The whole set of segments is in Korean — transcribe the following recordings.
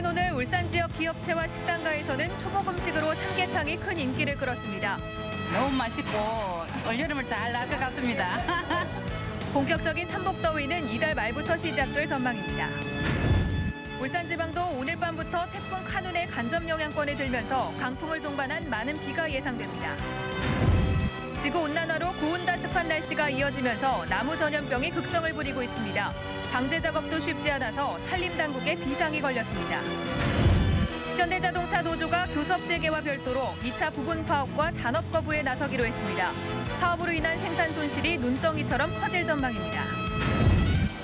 하긴 오늘 울산 지역 기업체와 식당가에서는 초복 음식으로 삼계탕이 큰 인기를 끌었습니다. 너무 맛있고 올여름을 잘 날 것 같습니다. 본격적인 삼복더위는 이달 말부터 시작될 전망입니다. 울산지방도 오늘 밤부터 태풍 카눈의 간접 영향권에 들면서 강풍을 동반한 많은 비가 예상됩니다. 지구온난화로 고온다습한 날씨가 이어지면서 나무 전염병이 극성을 부리고 있습니다. 방제 작업도 쉽지 않아서 산림당국에 비상이 걸렸습니다. 현대자동차 노조가 교섭 재개와 별도로 2차 부분 파업과 잔업 거부에 나서기로 했습니다. 파업으로 인한 생산 손실이 눈덩이처럼 커질 전망입니다.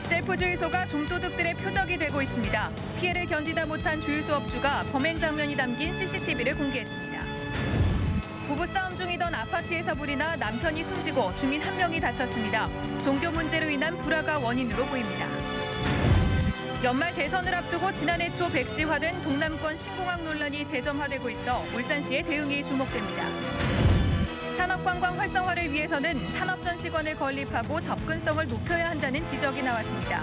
셀프 주유소가 좀도둑들의 표적이 되고 있습니다. 피해를 견디다 못한 주유소 업주가 범행 장면이 담긴 CCTV를 공개했습니다. 부부싸움 중이던 아파트에서 불이 나 남편이 숨지고 주민 한 명이 다쳤습니다. 종교 문제로 인한 불화가 원인으로 보입니다. 연말 대선을 앞두고 지난해 초 백지화된 동남권 신공항 논란이 재점화되고 있어 울산시의 대응이 주목됩니다. 산업관광 활성화를 위해서는 산업전시관을 건립하고 접근성을 높여야 한다는 지적이 나왔습니다.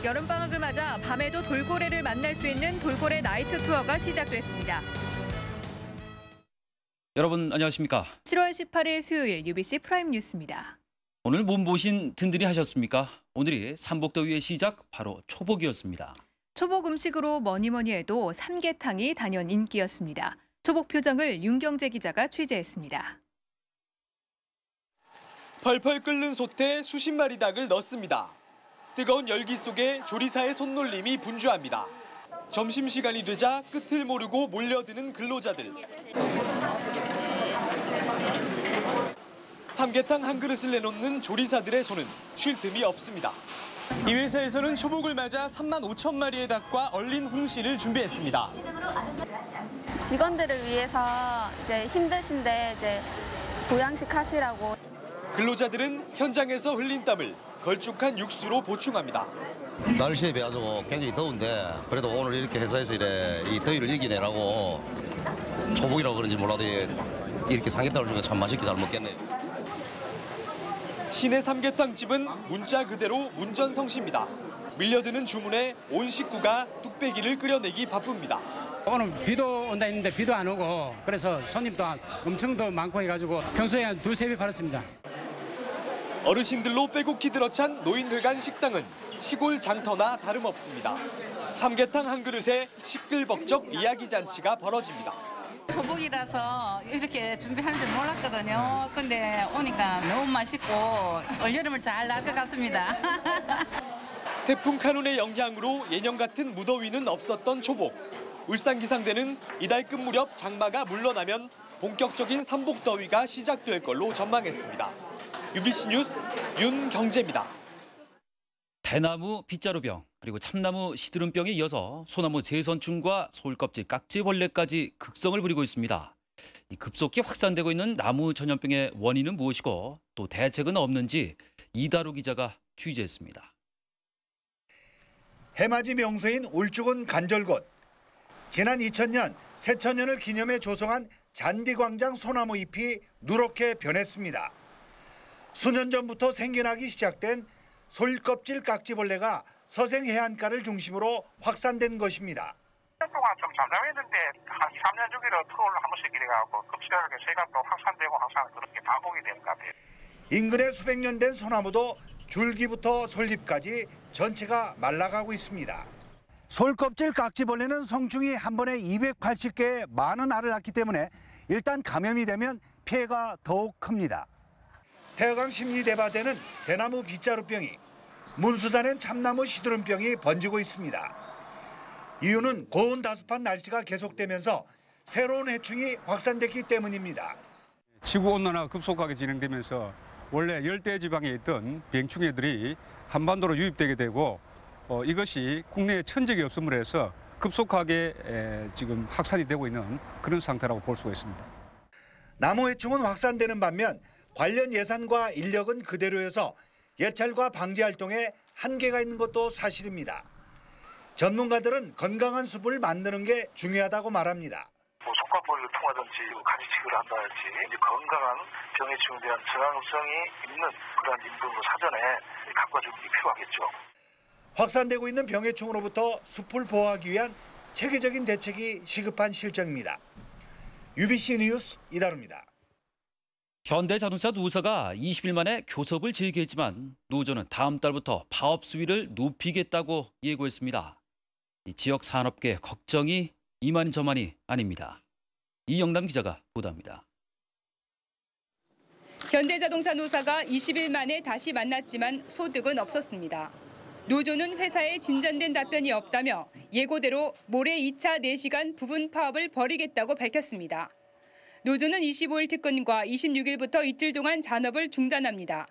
여름방학을 맞아 밤에도 돌고래를 만날 수 있는 돌고래 나이트 투어가 시작됐습니다. 여러분 안녕하십니까? 7월 18일 수요일 UBC 프라임 뉴스입니다. 오늘 몸보신 든든히 하셨습니까? 오늘이 삼복더위의 시작 바로 초복이었습니다. 초복 음식으로 뭐니 해도 삼계탕이 단연 인기였습니다. 초복 표정을 윤경재 기자가 취재했습니다. 펄펄 끓는 솥에 수십 마리 닭을 넣습니다. 뜨거운 열기 속에 조리사의 손놀림이 분주합니다. 점심시간이 되자 끝을 모르고 몰려드는 근로자들. 삼계탕 한 그릇을 내놓는 조리사들의 손은 쉴 틈이 없습니다. 이 회사에서는 초복을 맞아 3만 5천 마리의 닭과 얼린 홍시를 준비했습니다. 직원들을 위해서 이제 힘드신데 이제 보양식 하시라고. 근로자들은 현장에서 흘린 땀을 걸쭉한 육수로 보충합니다. 날씨에 비해서 굉장히 더운데 그래도 오늘 이렇게 회사에서 이 더위를 이기내라고 초복이라고 그런지 몰라도 이렇게 삼계탕을 주니까 참 맛있게 잘 먹겠네요. 시내 삼계탕집은 문자 그대로 문전성시입니다. 밀려드는 주문에 온 식구가 뚝배기를 끓여내기 바쁩니다. 오늘 비도 온다 했는데 비도 안 오고 그래서 손님도 엄청 더 많고 해가지고 평소에 한 2~3배 팔았습니다. 어르신들로 빼곡히 들어찬 노인회관 식당은 시골 장터나 다름없습니다. 삼계탕 한 그릇에 시끌벅적 이야기 잔치가 벌어집니다. 초복이라서 이렇게 준비하는 줄 몰랐거든요. 근데 오니까 너무 맛있고 올여름을 잘 날 것 같습니다. 태풍 카눈의 영향으로 예년 같은 무더위는 없었던 초복. 울산기상대는 이달 끝 무렵 장마가 물러나면 본격적인 삼복더위가 시작될 걸로 전망했습니다. UBC 뉴스 윤경재입니다. 대나무 빗자루병 그리고 참나무 시드름병에 이어서 소나무 제선충과 솔껍질 깍지벌레까지 극성을 부리고 있습니다. 이 급속히 확산되고 있는 나무 전염병의 원인은 무엇이고 또 대책은 없는지 이다루 기자가 취재했습니다. 해맞이 명소인 울주군 간절곶. 지난 2000년 새천년을 기념해 조성한 잔디광장 소나무 잎이 누렇게 변했습니다. 수년 전부터 생겨나기 시작된 솔껍질 깍지벌레가 서생 해안가를 중심으로 확산된 것입니다. 동안 좀 잠잠했는데 한 2~3년 주기로 토를 한 번씩 이래가지고 급격하게 새가 또 확산되고 그렇게 반복이 되는 것 같아요. 인근에 수백 년 된 소나무도 줄기부터 솔잎까지 전체가 말라가고 있습니다. 솔껍질 깍지벌레는 성충이 한 번에 280개의 많은 알을 낳기 때문에 일단 감염이 되면 피해가 더욱 큽니다. 태화강 심리대바대는 대나무 빗자루병이, 문수산엔 참나무 시드름병이 번지고 있습니다. 이유는 고온다습한 날씨가 계속되면서 새로운 해충이 확산됐기 때문입니다. 지구온난화가 급속하게 진행되면서 원래 열대지방에 있던 비행충해들이 한반도로 유입되게 되고 이것이 국내에 천적이 없음으로 해서 급속하게 지금 확산이 되고 있는 그런 상태라고 볼 수가 있습니다. 나무 해충은 확산되는 반면 관련 예산과 인력은 그대로여서 예찰과 방제 활동에 한계가 있는 것도 사실입니다. 전문가들은 건강한 숲을 만드는 게 중요하다고 말합니다. 손가락을 통하든지 간이식을 한다든지 건강한 병해충에 대한 저항성이 있는 그런 인분으로 사전에 갖춰주는 게 필요하겠죠. 확산되고 있는 병해충으로부터 숲을 보호하기 위한 체계적인 대책이 시급한 실정입니다. UBC 뉴스 이다루입니다. 현대자동차 노사가 20일 만에 교섭을 재개했지만 노조는 다음 달부터 파업 수위를 높이겠다고 예고했습니다. 이 지역 산업계 걱정이 이만저만이 아닙니다. 이영남 기자가 보도합니다. 현대자동차 노사가 20일 만에 다시 만났지만 소득은 없었습니다. 노조는 회사에 진전된 답변이 없다며 예고대로 모레 2차 4시간 부분 파업을 벌이겠다고 밝혔습니다. 노조는 25일 특근과 26일부터 이틀 동안 잔업을 중단합니다.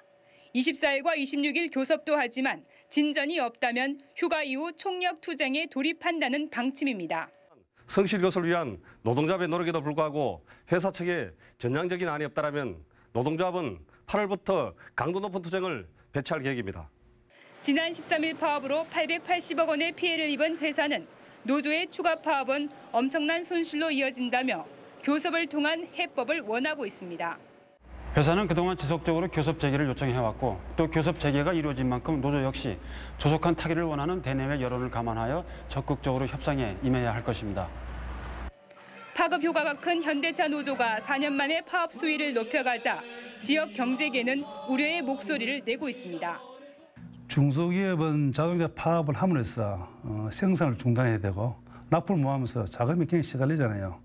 24일과 26일 교섭도 하지만 진전이 없다면 휴가 이후 총력 투쟁에 돌입한다는 방침입니다. 성실 교섭을 위한 노동조합의 노력에도 불구하고 회사 측에 전향적인 안이 없다면 노동조합은 8월부터 강도 높은 투쟁을 배치할 계획입니다. 지난 13일 파업으로 880억 원의 피해를 입은 회사는 노조의 추가 파업은 엄청난 손실로 이어진다며 교섭을 통한 해법을 원하고 있습니다. 회사는 그동안 지속적으로 교섭 재개를 요청해왔고 또 교섭 재개가 이루어진 만큼 노조 역시 조속한 타결을 원하는 대내외 여론을 감안하여 적극적으로 협상에 임해야 할 것입니다. 파급 효과가 큰 현대차 노조가 4년 만에 파업 수위를 높여가자 지역 경제계는 우려의 목소리를 내고 있습니다. 중소기업은 자동차 파업을 함으로써 생산을 중단해야 되고 납부를 못하면서 자금이 굉장히 시달리잖아요.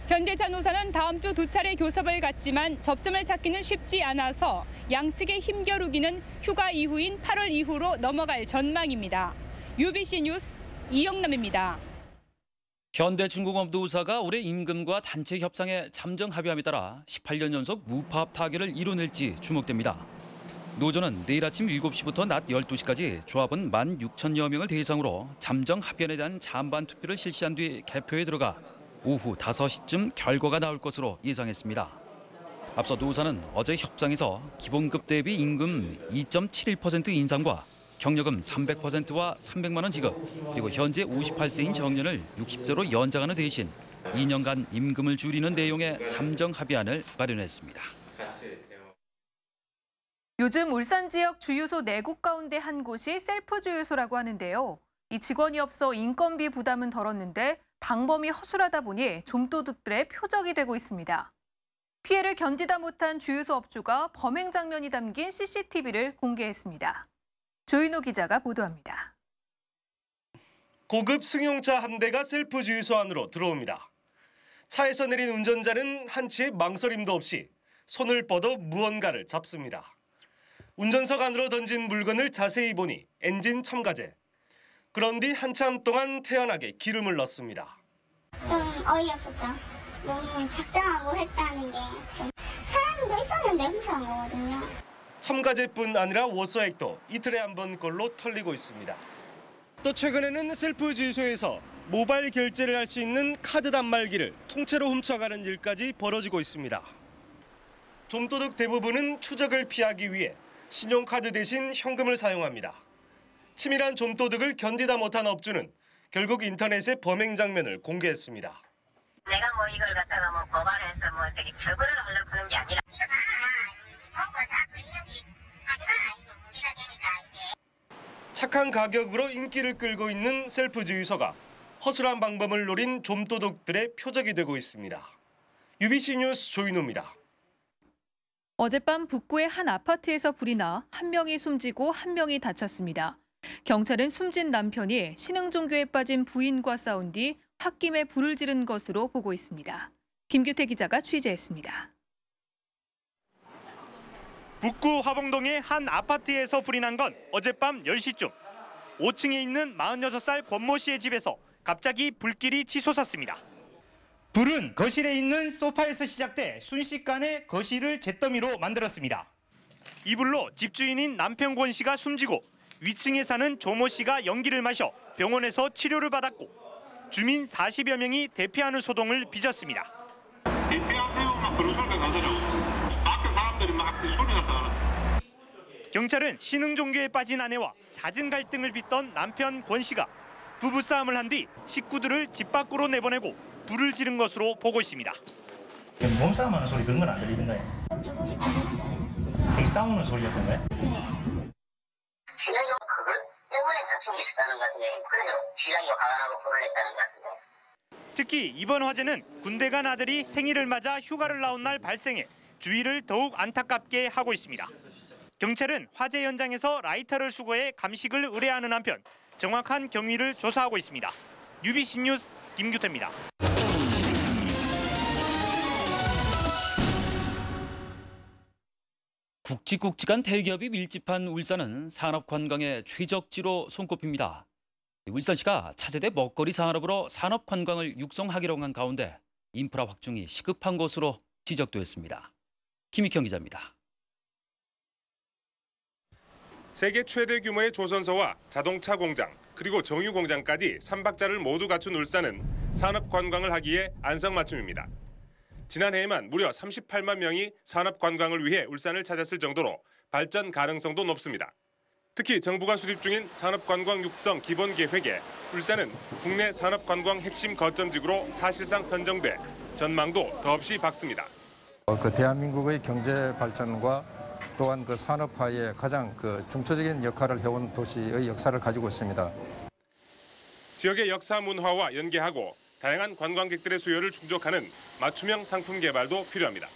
현대차 노사는 다음 주 2차례 교섭을 갖지만 접점을 찾기는 쉽지 않아서 양측의 힘겨루기는 휴가 이후인 8월 이후로 넘어갈 전망입니다. UBC 뉴스 이영남입니다. 현대중공업 노사가 올해 임금과 단체 협상에 잠정 합의함에 따라 18년 연속 무파업 타결을 이뤄낼지 주목됩니다. 노조는 내일 아침 7시부터 낮 12시까지 조합원 16,000여 명을 대상으로 잠정 합의안에 대한 찬반 투표를 실시한 뒤 개표에 들어가 오후 5시쯤 결과가 나올 것으로 예상했습니다. 앞서 노사는 어제 협상에서 기본급 대비 임금 2.71% 인상과 경력금 300%와 300만 원 지급, 그리고 현재 58세인 정년을 60세로 연장하는 대신 2년간 임금을 줄이는 내용의 잠정 합의안을 마련했습니다. 요즘 울산 지역 주유소 4곳 가운데 한 곳이 셀프 주유소라고 하는데요. 이 직원이 없어 인건비 부담은 덜었는데 방범이 허술하다 보니 좀도둑들의 표적이 되고 있습니다. 피해를 견디다 못한 주유소 업주가 범행 장면이 담긴 CCTV를 공개했습니다. 조인호 기자가 보도합니다. 고급 승용차 한 대가 셀프 주유소 안으로 들어옵니다. 차에서 내린 운전자는 한치의 망설임도 없이 손을 뻗어 무언가를 잡습니다. 운전석 안으로 던진 물건을 자세히 보니 엔진 첨가제. 그런 뒤 한참 동안 태연하게 기름을 넣습니다. 좀 어이없었죠. 너무 작정하고 했다는 게 좀 사람도 있었는데 훔쳐간 거거든요. 첨가제뿐 아니라 워서액도 이틀에 한 번 꼴로 털리고 있습니다. 또 최근에는 셀프 주유소에서 모바일 결제를 할 수 있는 카드 단말기를 통째로 훔쳐가는 일까지 벌어지고 있습니다. 좀도둑 대부분은 추적을 피하기 위해 신용카드 대신 현금을 사용합니다. 치밀한 좀도둑을 견디다 못한 업주는 결국 인터넷에 범행 장면을 공개했습니다. 내가 뭐 이걸 갖다가 뭐 고발해서 뭐 되게 처벌을 하려고 하는 게 아니라 착한 가격으로 인기를 끌고 있는 셀프 주유소가 허술한 방법을 노린 좀도둑들의 표적이 되고 있습니다. UBC 뉴스 조인호입니다. 어젯밤 북구의 한 아파트에서 불이 나 한 명이 숨지고 한 명이 다쳤습니다. 경찰은 숨진 남편이 신흥종교에 빠진 부인과 싸운 뒤 홧김에 불을 지른 것으로 보고 있습니다. 김규태 기자가 취재했습니다. 북구 화봉동의 한 아파트에서 불이 난 건 어젯밤 10시쯤. 5층에 있는 46살 권모 씨의 집에서 갑자기 불길이 치솟았습니다. 불은 거실에 있는 소파에서 시작돼 순식간에 거실을 잿더미로 만들었습니다. 이 불로 집주인인 남편 권 씨가 숨지고 위층에 사는 조모 씨가 연기를 마셔 병원에서 치료를 받았고 주민 40여 명이 대피하는 소동을 빚었습니다. 대피하세요 막 그런 소리가 나더라고. 앞에 사람들이 막 소리 났다. 경찰은 신흥종교에 빠진 아내와 잦은 갈등을 빚던 남편 권 씨가 부부싸움을 한 뒤 식구들을 집 밖으로 내보내고 불을 지른 것으로 보고 있습니다. 몸싸움하는 소리 그런 건 안 들리던가요? 되게 싸우는 소리였던 거예요? 신흥종 그것 다툼이 있었다는 것 같은데 그래서 시장이 화가 나고 불을 냈다는 것 같은데. 특히 이번 화재는 군대 간 아들이 생일을 맞아 휴가를 나온 날 발생해 주위를 더욱 안타깝게 하고 있습니다. 경찰은 화재 현장에서 라이터를 수거해 감식을 의뢰하는 한편 정확한 경위를 조사하고 있습니다. UBC 뉴스 김규태입니다. 굵직굵직한 대기업이 밀집한 울산은 산업관광의 최적지로 손꼽힙니다. 울산시가 차세대 먹거리 산업으로 산업관광을 육성하기로 한 가운데 인프라 확충이 시급한 것으로 지적됐습니다. 김익형 기자입니다. 세계 최대 규모의 조선소와 자동차 공장, 그리고 정유 공장까지 3박자를 모두 갖춘 울산은 산업관광을 하기에 안성맞춤입니다. 지난해에만 무려 38만 명이 산업관광을 위해 울산을 찾았을 정도로 발전 가능성도 높습니다. 특히 정부가 수립 중인 산업관광 육성 기본계획에 울산은 국내 산업관광 핵심 거점지구로 사실상 선정돼 전망도 더없이 밝습니다. 대한민국의 경제 발전과 또한 산업화에 가장 중추적인 역할을 해온 도시의 역사를 가지고 있습니다. 지역의 역사 문화와 연계하고 다양한 관광객들의 수요를 충족하는 맞춤형 상품 개발도 필요합니다.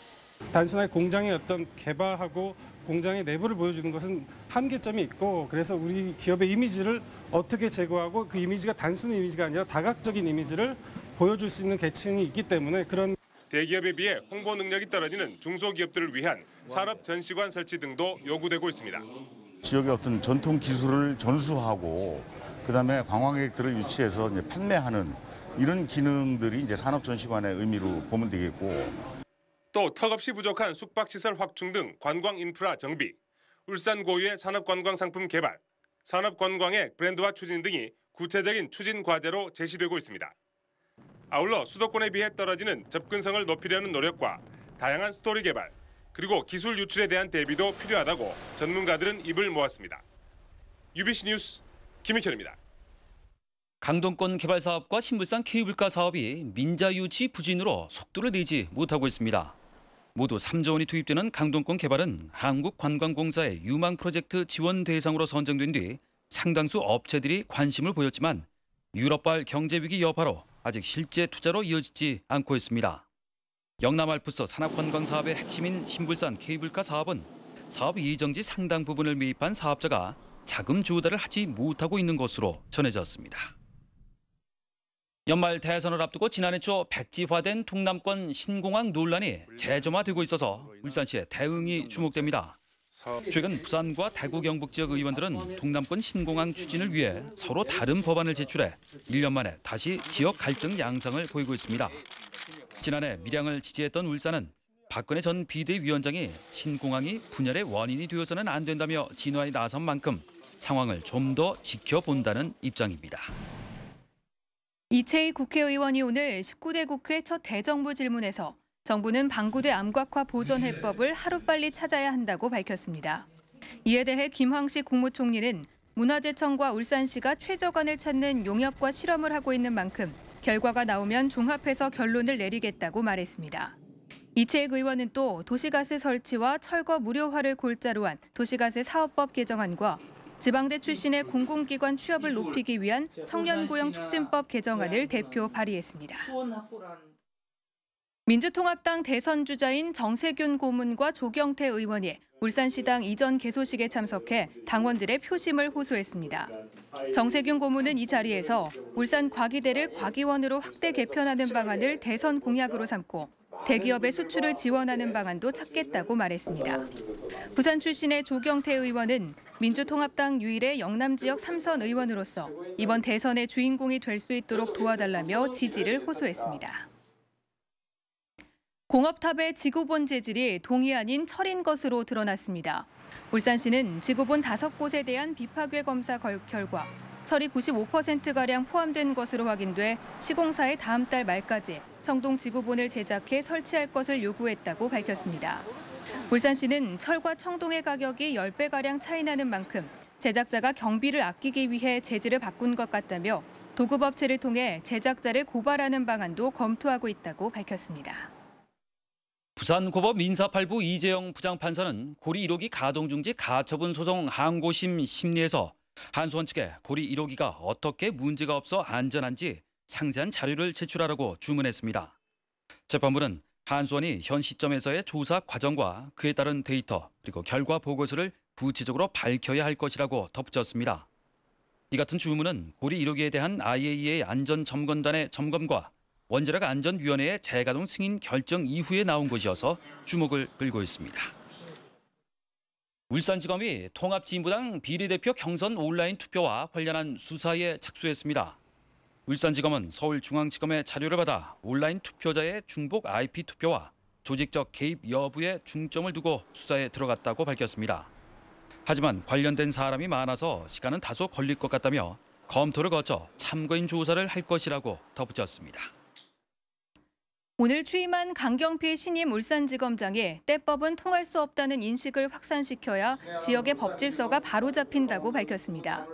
단순하게 공장의 어떤 개발하고 공장의 내부를 보여주는 것은 한계점이 있고 그래서 우리 기업의 이미지를 어떻게 제고하고 그 이미지가 단순한 이미지가 아니라 다각적인 이미지를 보여줄 수 있는 계층이 있기 때문에 그런 대기업에 비해 홍보 능력이 떨어지는 중소기업들을 위한 산업 전시관 설치 등도 요구되고 있습니다. 지역의 어떤 전통 기술을 전수하고 그다음에 관광객들을 유치해서 이제 판매하는 이런 기능들이 이제 산업 전시관의 의미로 보면 되겠고 또 턱없이 부족한 숙박시설 확충 등 관광 인프라 정비, 울산 고유의 산업관광 상품 개발, 산업관광의 브랜드화 추진 등이 구체적인 추진 과제로 제시되고 있습니다. 아울러 수도권에 비해 떨어지는 접근성을 높이려는 노력과 다양한 스토리 개발, 그리고 기술 유출에 대한 대비도 필요하다고 전문가들은 입을 모았습니다. UBC 뉴스 김익현입니다. 강동권 개발 사업과 신불산 케이블카 사업이 민자 유치 부진으로 속도를 내지 못하고 있습니다. 모두 3조 원이 투입되는 강동권 개발은 한국관광공사의 유망 프로젝트 지원 대상으로 선정된 뒤 상당수 업체들이 관심을 보였지만 유럽발 경제 위기 여파로 아직 실제 투자로 이어지지 않고 있습니다. 영남알프스 산업관광 사업의 핵심인 신불산 케이블카 사업은 사업 예정지 상당 부분을 매입한 사업자가 자금 조달을 하지 못하고 있는 것으로 전해졌습니다. 연말 대선을 앞두고 지난해 초 백지화된 동남권 신공항 논란이 재점화되고 있어서 울산시의 대응이 주목됩니다. 최근 부산과 대구 경북 지역 의원들은 동남권 신공항 추진을 위해 서로 다른 법안을 제출해 1년 만에 다시 지역 갈등 양상을 보이고 있습니다. 지난해 밀양을 지지했던 울산은 박근혜 전 비대위원장이 신공항이 분열의 원인이 되어서는 안 된다며 진화에 나선 만큼 상황을 좀 더 지켜본다는 입장입니다. 이채희 국회의원이 오늘 19대 국회 첫 대정부 질문에서 정부는 방구대 암각화 보존 해법을 하루빨리 찾아야 한다고 밝혔습니다. 이에 대해 김황식 국무총리는 문화재청과 울산시가 최저간을 찾는 용역과 실험을 하고 있는 만큼 결과가 나오면 종합해서 결론을 내리겠다고 말했습니다. 이채익 의원은 또 도시가스 설치와 철거 무료화를 골자로 한 도시가스 사업법 개정안과 지방대 출신의 공공기관 취업을 높이기 위한 청년고용 촉진법 개정안을 대표 발의했습니다. 민주통합당 대선 주자인 정세균 고문과 조경태 의원이 울산시당 이전 개소식에 참석해 당원들의 표심을 호소했습니다. 정세균 고문은 이 자리에서 울산 과기대를 과기원으로 확대 개편하는 방안을 대선 공약으로 삼고 대기업의 수출을 지원하는 방안도 찾겠다고 말했습니다. 부산 출신의 조경태 의원은 민주통합당 유일의 영남 지역 3선 의원으로서 이번 대선의 주인공이 될 수 있도록 도와달라며 지지를 호소했습니다. 공업탑의 지구본 재질이 동이 아닌 철인 것으로 드러났습니다. 울산시는 지구본 5곳에 대한 비파괴 검사 결과 철이 95%가량 포함된 것으로 확인돼 시공사에 다음 달 말까지 청동 지구본을 제작해 설치할 것을 요구했다고 밝혔습니다. 울산시는 철과 청동의 가격이 10배가량 차이 나는 만큼 제작자가 경비를 아끼기 위해 재질을 바꾼 것 같다며 도급업체를 통해 제작자를 고발하는 방안도 검토하고 있다고 밝혔습니다. 부산고법 민사8부 이재영 부장판사는 고리 1호기 가동중지 가처분 소송 항고심 심리에서 한수원 측에 고리 1호기가 어떻게 문제가 없어 안전한지 상세한 자료를 제출하라고 주문했습니다. 재판부는 한수원이 현 시점에서의 조사 과정과 그에 따른 데이터 그리고 결과 보고서를 구체적으로 밝혀야 할 것이라고 덧붙였습니다. 이 같은 주문은 고리 1호기에 대한 IAEA 안전점검단의 점검과 원자력 안전위원회의 재가동 승인 결정 이후에 나온 것이어서 주목을 끌고 있습니다. 울산지검이 통합진보당 비례대표 경선 온라인 투표와 관련한 수사에 착수했습니다. 울산지검은 서울중앙지검의 자료를 받아 온라인 투표자의 중복 IP 투표와 조직적 개입 여부에 중점을 두고 수사에 들어갔다고 밝혔습니다. 하지만 관련된 사람이 많아서 시간은 다소 걸릴 것 같다며 검토를 거쳐 참고인 조사를 할 것이라고 덧붙였습니다. 오늘 취임한 강경필 신임 울산지검장이 때법은 통할 수 없다는 인식을 확산시켜야 지역의 법 질서가 바로잡힌다고 밝혔습니다.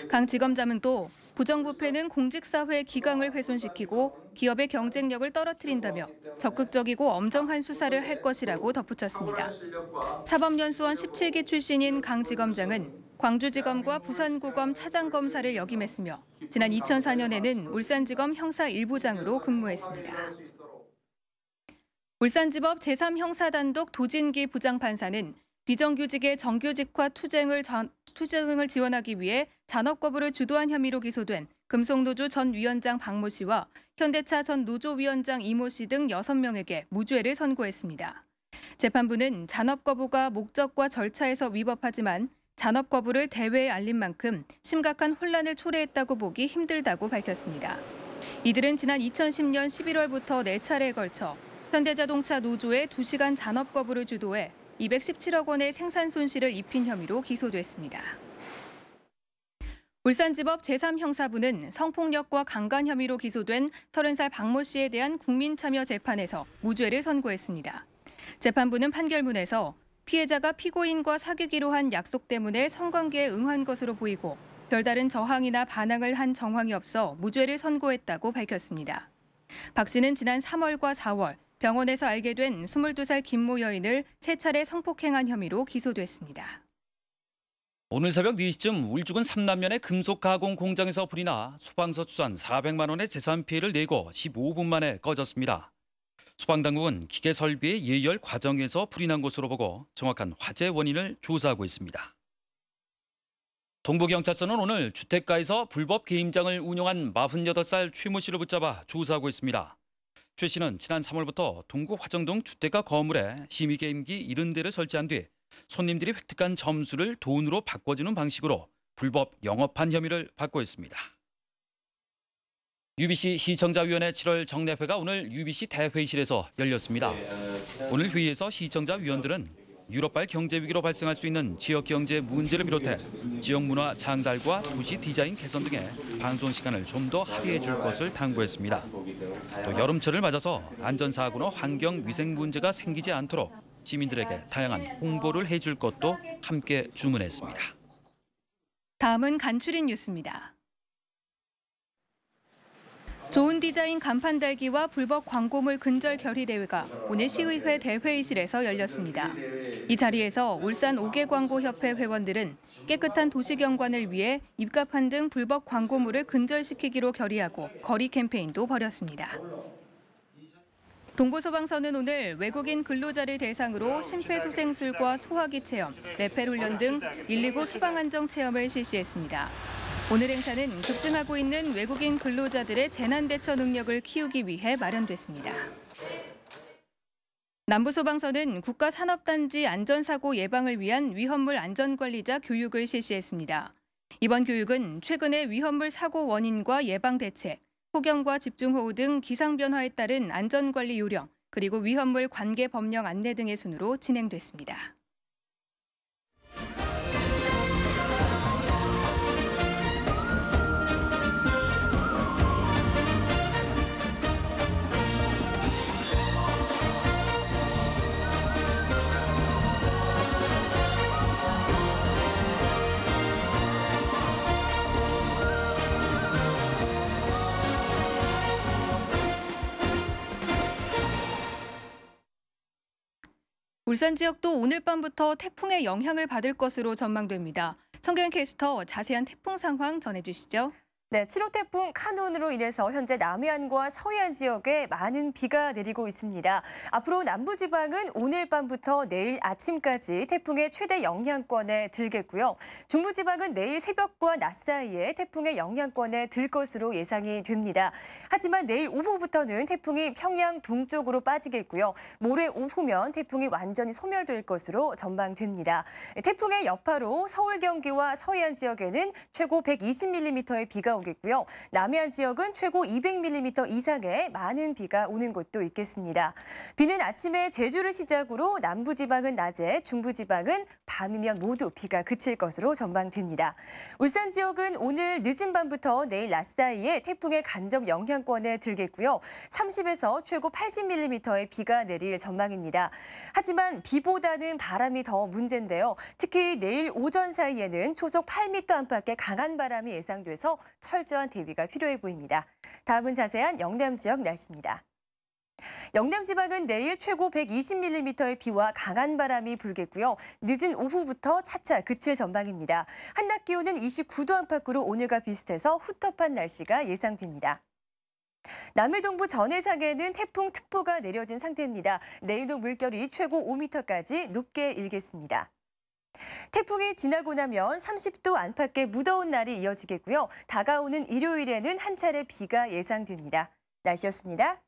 강 지검장은 또 부정부패는 공직사회의 기강을 훼손시키고 기업의 경쟁력을 떨어뜨린다며 적극적이고 엄정한 수사를 할 것이라고 덧붙였습니다. 사법연수원 17기 출신인 강 지검장은 광주지검과 부산고검 차장검사를 역임했으며 지난 2004년에는 울산지검 형사 1부장으로 근무했습니다. 울산지법 제3형사단독 도진기 부장판사는 비정규직의 정규직화 투쟁을 지원하기 위해 잔업거부를 주도한 혐의로 기소된 금속노조 전 위원장 박모 씨와 현대차 전 노조위원장 이모 씨 등 6명에게 무죄를 선고했습니다. 재판부는 잔업거부가 목적과 절차에서 위법하지만 잔업거부를 대외에 알린 만큼 심각한 혼란을 초래했다고 보기 힘들다고 밝혔습니다. 이들은 지난 2010년 11월부터 4차례에 걸쳐 현대자동차 노조에 2시간 잔업거부를 주도해 217억 원의 생산 손실을 입힌 혐의로 기소됐습니다. 울산지법 제3형사부는 성폭력과 강간 혐의로 기소된 30살 박모 씨에 대한 국민참여 재판에서 무죄를 선고했습니다. 재판부는 판결문에서 피해자가 피고인과 사귀기로 한 약속 때문에 성관계에 응한 것으로 보이고 별다른 저항이나 반항을 한 정황이 없어 무죄를 선고했다고 밝혔습니다. 박 씨는 지난 3월과 4월 병원에서 알게 된 22살 김모 여인을 3차례 성폭행한 혐의로 기소됐습니다. 오늘 새벽 4시쯤 울주군 삼남면의 금속 가공 공장에서 불이 나 소방서 추산 400만 원의 재산 피해를 내고 15분 만에 꺼졌습니다. 소방당국은 기계 설비의 예열 과정에서 불이 난 것으로 보고 정확한 화재 원인을 조사하고 있습니다. 동부경찰서는 오늘 주택가에서 불법 게임장을 운영한 48살 최모 씨를 붙잡아 조사하고 있습니다. 최 씨는 지난 3월부터 동구 화정동 주택가 건물에 심의게임기 70대를 설치한 뒤 손님들이 획득한 점수를 돈으로 바꿔주는 방식으로 불법 영업한 혐의를 받고 있습니다. UBC 시청자위원회 7월 정례회가 오늘 UBC 대회의실에서 열렸습니다. 오늘 회의에서 시청자 위원들은 유럽발 경제 위기로 발생할 수 있는 지역 경제 문제를 비롯해 지역 문화 장달과 도시 디자인 개선 등의 방송 시간을 좀 더 합의해 줄 것을 당부했습니다. 또 여름철을 맞아서 안전사고나 환경 위생 문제가 생기지 않도록 시민들에게 다양한 홍보를 해줄 것도 함께 주문했습니다. 다음은 간추린 뉴스입니다. 좋은 디자인 간판 달기와 불법 광고물 근절 결의 대회가 오늘 시의회 대회의실에서 열렸습니다. 이 자리에서 울산 5개 광고협회 회원들은 깨끗한 도시경관을 위해 입간판 등 불법 광고물을 근절시키기로 결의하고 거리 캠페인도 벌였습니다. 동부소방서는 오늘 외국인 근로자를 대상으로 심폐소생술과 소화기 체험, 레펠 훈련 등 119 소방안정 체험을 실시했습니다. 오늘 행사는 급증하고 있는 외국인 근로자들의 재난 대처 능력을 키우기 위해 마련됐습니다. 남부소방서는 국가산업단지 안전사고 예방을 위한 위험물 안전관리자 교육을 실시했습니다. 이번 교육은 최근의 위험물 사고 원인과 예방 대책, 폭염과 집중호우 등 기상변화에 따른 안전관리 요령, 그리고 위험물 관계 법령 안내 등의 순으로 진행됐습니다. 울산 지역도 오늘 밤부터 태풍의 영향을 받을 것으로 전망됩니다. 성경현 캐스터 자세한 태풍 상황 전해주시죠. 네, 7호 태풍 카눈으로 인해서 현재 남해안과 서해안 지역에 많은 비가 내리고 있습니다. 앞으로 남부지방은 오늘 밤부터 내일 아침까지 태풍의 최대 영향권에 들겠고요. 중부지방은 내일 새벽과 낮 사이에 태풍의 영향권에 들 것으로 예상이 됩니다. 하지만 내일 오후부터는 태풍이 평양 동쪽으로 빠지겠고요. 모레 오후면 태풍이 완전히 소멸될 것으로 전망됩니다. 태풍의 여파로 서울, 경기와 서해안 지역에는 최고 120mm의 비가 오겠고요. 남해안 지역은 최고 200mm 이상의 많은 비가 오는 곳도 있겠습니다. 비는 아침에 제주를 시작으로 남부지방은 낮에, 중부지방은 밤이면 모두 비가 그칠 것으로 전망됩니다. 울산 지역은 오늘 늦은 밤부터 내일 낮 사이에 태풍의 간접 영향권에 들겠고요. 30에서 최고 80mm의 비가 내릴 전망입니다. 하지만 비보다는 바람이 더 문제인데요. 특히 내일 오전 사이에는 초속 8m 안팎의 강한 바람이 예상돼서 철저한 대비가 필요해 보입니다. 다음은 자세한 영남 지역 날씨입니다. 영남 지방은 내일 최고 120mm의 비와 강한 바람이 불겠고요. 늦은 오후부터 차차 그칠 전망입니다. 한낮 기온은 29도 안팎으로 오늘과 비슷해서 후텁한 날씨가 예상됩니다. 남해동부 전해상에는 태풍특보가 내려진 상태입니다. 내일도 물결이 최고 5m까지 높게 일겠습니다. 태풍이 지나고 나면 30도 안팎의 무더운 날이 이어지겠고요. 다가오는 일요일에는 한 차례 비가 예상됩니다. 날씨였습니다.